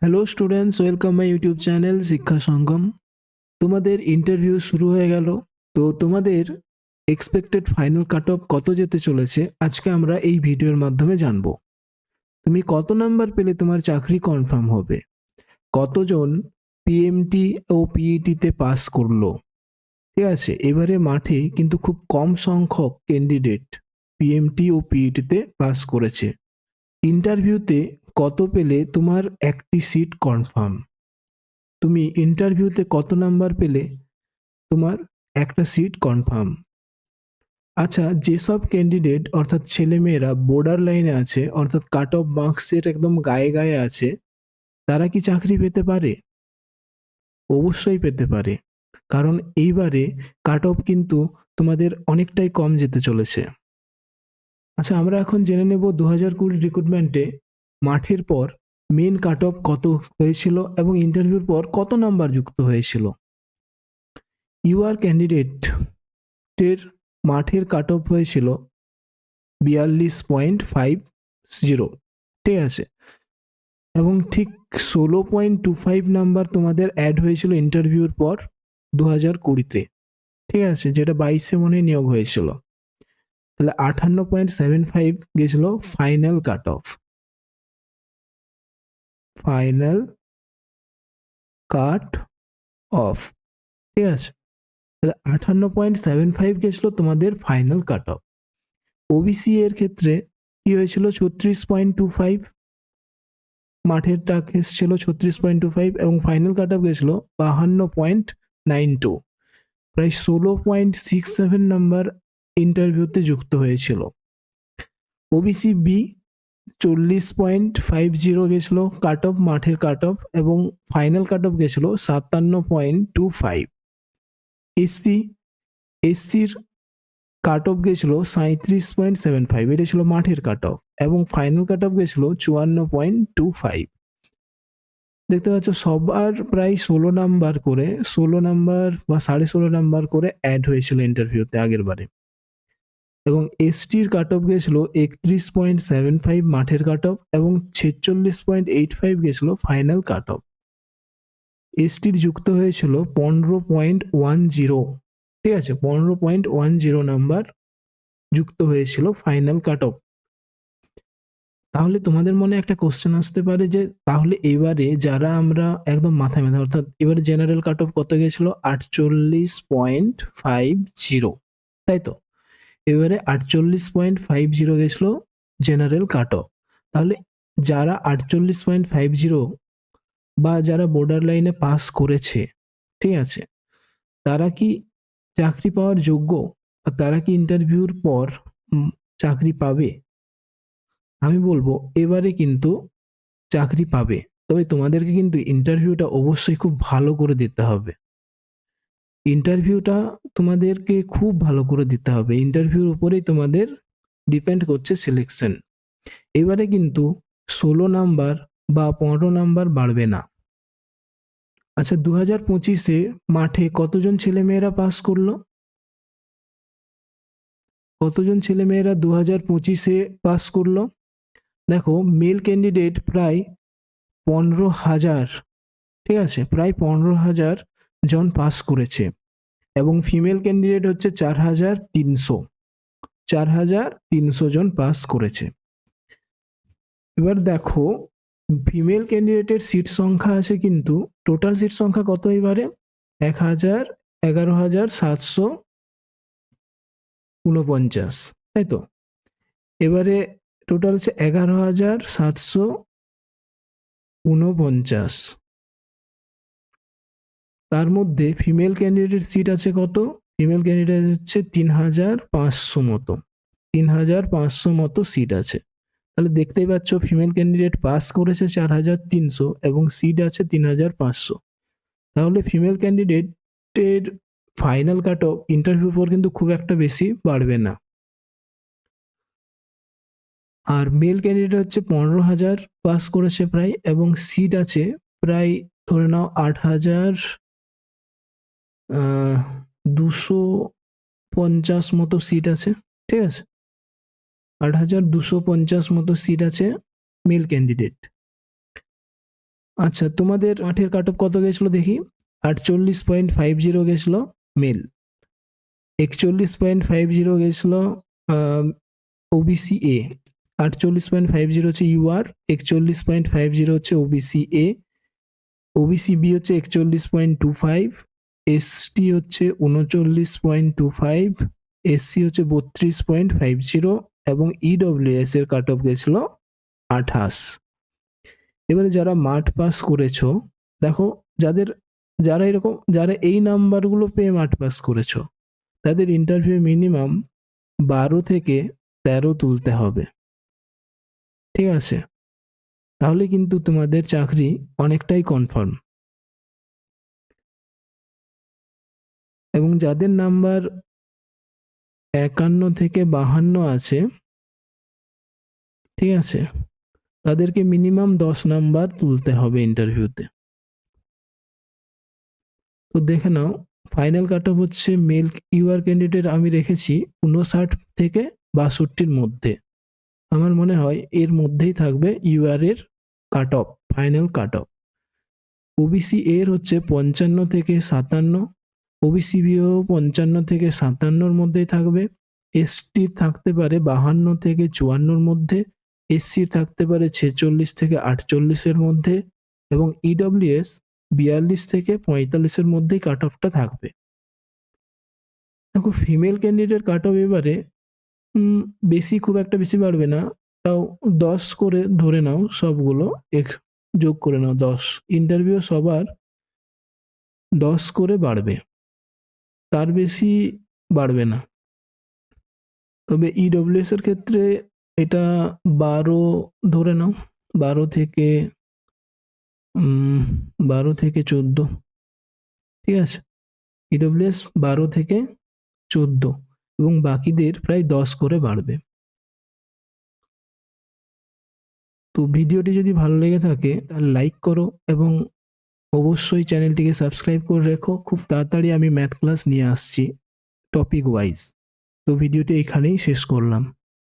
Hello students, welcome my YouTube channel শিক্ষা সঙ্গম। তোমাদের interview শুরু হয়ে গেল। তো তোমাদের এক্সপেক্টেড ফাইনাল কাট অফ কত যেতে চলেছে আজকে আমরা এই ভিডিওর মাধ্যমে জানবো। তুমি কত নাম্বার পেলে তোমার চাকরি কনফার্ম হবে, কতজন পিএমটি ও পিইটিতে পাস করলো। ঠিক আছে, এবারে মাঠে কিন্তু খুব কম সংখ্যক ক্যান্ডিডেট পিএমটি ও পিইটিতে পাস করেছে। ইন্টারভিউতে কত পেলে তোমার একটি সিট কনফার্ম, তুমি ইন্টারভিউতে কত নাম্বার পেলে তোমার একটা সিট কনফার্ম। আচ্ছা, যেসব ক্যান্ডিডেট অর্থাৎ ছেলেমেয়েরা বর্ডার লাইনে আছে, অর্থাৎ কাট অফ মার্কসের একদম গায়ে গায়ে আছে, তারা কি চাকরি পেতে পারে? অবশ্যই পেতে পারে, কারণ এইবারে কাট অফ কিন্তু তোমাদের অনেকটাই কম যেতে চলেছে। আচ্ছা, আমরা এখন জেনে নেব 2020 রিক্রুটমেন্টে মাঠের পর মেন কাট অফ কত হয়েছিল এবং ইন্টারভিউর পর কত নাম্বার যুক্ত হয়েছিল। ইউআর ক্যান্ডিডেটের মাঠের কাট অফ হয়েছিল 42.50, ঠিক আছে, এবং ঠিক 16.25 নাম্বার তোমাদের অ্যাড হয়েছিল ইন্টারভিউর পর 2020-তে, ঠিক আছে, যেটা 22-এ মনে নিয়োগ হয়েছিল। তাহলে 58.75 গেছিল final cut off. Final cut off, ঠিক আছে, তাহলে 58.75 গেছিল তোমাদের ফাইনাল কাট অফ। ওবিসি এর ক্ষেত্রে কি হয়েছিল? 36.25, মাঠের ডাক এসেছিল 36.25 এবং ফাইনাল কাট অফ গেছিল 52.92, প্রায় 16.67 নাম্বার ইন্টারভিউতে যুক্ত হয়েছিল। ওবিসি বি 40.50 গেছিল কাট অফ, মাঠের কাট অফ, এবং ফাইনাল কাট অফ গেছিল 57.25। এসসির কাট অফ গেছিল 37.75, এটা ছিল মাঠের কাট অফ, এবং ফাইনাল কাট অফ গেছিল 54.25। দেখতে পাচ্ছ সবার প্রায় 16 নাম্বার করে, 16 নাম্বার বা 16.5 নাম্বার করে অ্যাড হয়েছিল ইন্টারভিউতে আগের বারে। এবং এসটির কাট অফ গেছিল 31.75 মাঠের কাট অফ, এবং 46.85 গেছিল ফাইনাল কাট অফ। এসটির যুক্ত হয়েছিল 15.10, ঠিক আছে, 15.10 নাম্বার যুক্ত হয়েছিল ফাইনাল কাট অফ। তাহলে তোমাদের মনে একটা কোশ্চেন আসতে পারে যে তাহলে এবারে যারা আমরা একদম মাথায় মাথায়, অর্থাৎ এবারে জেনারেল কাট অফ কত গেছিল? 48.50, তাই তো? এবারে 48.50 গেছিল জেনারেল কাট অফ। তাহলে যারা 48.50 বা যারা বর্ডার লাইনে পাস করেছে, ঠিক আছে, তারা কি চাকরি পাওয়ার যোগ্য? তারা কি ইন্টারভিউর পর চাকরি পাবে? আমি বলবো এবারে কিন্তু চাকরি পাবে, তবে তোমাদেরকে কিন্তু ইন্টারভিউটা অবশ্যই খুব ভালো করে দিতে হবে। ইন্টারভিউটা তোমাদেরকে খুব ভালো করে দিতে হবে, ইন্টারভিউর উপরেই তোমাদের ডিপেন্ড করছে সিলেকশন। এবারে কিন্তু 16 নাম্বার বা 15 নাম্বার বাড়বে না। আচ্ছা, 2025-এ মাঠে কতজন ছেলেমেয়েরা পাস করলো? কতজন ছেলেমেয়েরা 2025-এ পাস করলো? দেখো, মেল ক্যান্ডিডেট প্রায় 15,000, ঠিক আছে, প্রায় 15,000 জন পাস করেছে, এবং ফিমেল ক্যান্ডিডেট হচ্ছে 4,300 জন পাস করেছে। এবার দেখো, ফিমেল ক্যান্ডিডেটের সিট সংখ্যা আছে, কিন্তু টোটাল সিট সংখ্যা কত এবারে? 11,749, তাই তো? এবারে টোটাল হচ্ছে 11,749। তার মধ্যে ফিমেল ক্যান্ডিডেটের সিট আছে কত? ফিমেল ক্যান্ডিডেট হচ্ছে 3,500 মতো, 3,500 মতো সিট আছে। তাহলে দেখতেই পাচ্ছ ফিমেল ক্যান্ডিডেট পাস করেছে 4,300 এবং সিট আছে 3,500। তাহলে ফিমেল ক্যান্ডিডেটের ফাইনাল কাট অফ ইন্টারভিউ পর কিন্তু খুব একটা বেশি বাড়বে না। আর মেল ক্যান্ডিডেট হচ্ছে 15,000 পাস করেছে প্রায়, এবং সিট আছে প্রায় ধরে নাও 8,250 মতো সিট আছে, ঠিক আছে, 8,250 মতো সিট আছে মেল ক্যান্ডিডেট। আচ্ছা, তোমাদের মাঠের কাট অফ কত গেছিলো দেখি? 48.50 গেছিলো মেল, 41.50 গেছিলো ওবিসি এ, 48.50 হচ্ছে ইউআর, 41.50 হচ্ছে ওবিসি এ, ওবিসি বি হচ্ছে 41.25, এসটি হচ্ছে 39.25, এসসি হচ্ছে 32.50 এবং ইডব্লিউএস এর কাট অফ গেছিল 28। এবারে যারা মাঠ পাস করেছো, দেখো যারা এই নাম্বারগুলো পেয়ে মাঠ পাস করেছো তাদের ইন্টারভিউ মিনিমাম 12 থেকে 13 তুলতে হবে, ঠিক আছে? তাহলে কিন্তু তোমাদের চাকরি অনেকটাই কনফার্ম। এবং যাদের নাম্বার 51 থেকে 52 আছে, ঠিক আছে, তাদেরকে মিনিমাম 10 নাম্বার তুলতে হবে ইন্টারভিউতে। তো দেখে নাও, ফাইনাল কাট অফ হচ্ছে মেল ইউআর ক্যান্ডিডেট আমি রেখেছি 59 থেকে 62-র মধ্যে। আমার মনে হয় এর মধ্যেই থাকবে ইউআর এর cut off, final cut off. OBC এর হচ্ছে 55 থেকে 57, ওবিসি বিও 55 থেকে 57-র মধ্যেই থাকবে, এসটি থাকতে পারে 52 থেকে 54-র মধ্যে, এসসি থাকতে পারে 46 থেকে 48-এর মধ্যে এবং ইডব্লিউএস 42 থেকে 45-এর মধ্যেই কাট অফটা থাকবে। দেখো ফিমেল ক্যান্ডিডেট কাট অফ এবারে খুব একটা বেশি বাড়বে না, তাও 10 করে ধরে নাও, সবগুলো যোগ করে নাও 10, ইন্টারভিউ সবার 10 করে বাড়বে, তার বেশি বাড়বে না। তবে ইডব্লিউএস এর ক্ষেত্রে এটা 12 ধরে নাও, 12 থেকে 14, ঠিক আছে? ইডব্লিউএস 12 থেকে 14 এবং বাকিদের প্রায় 10 করে বাড়বে। তো ভিডিওটি যদি ভালো লেগে থাকে তাহলে লাইক করো এবং অবশ্যই চ্যানেলটিকে সাবস্ক্রাইব করে রেখো। খুব তাড়াতাড়ি আমি ম্যাথ ক্লাস নিয়ে আসছি টপিক ওয়াইজ। তো ভিডিওটি এখানেই শেষ করলাম।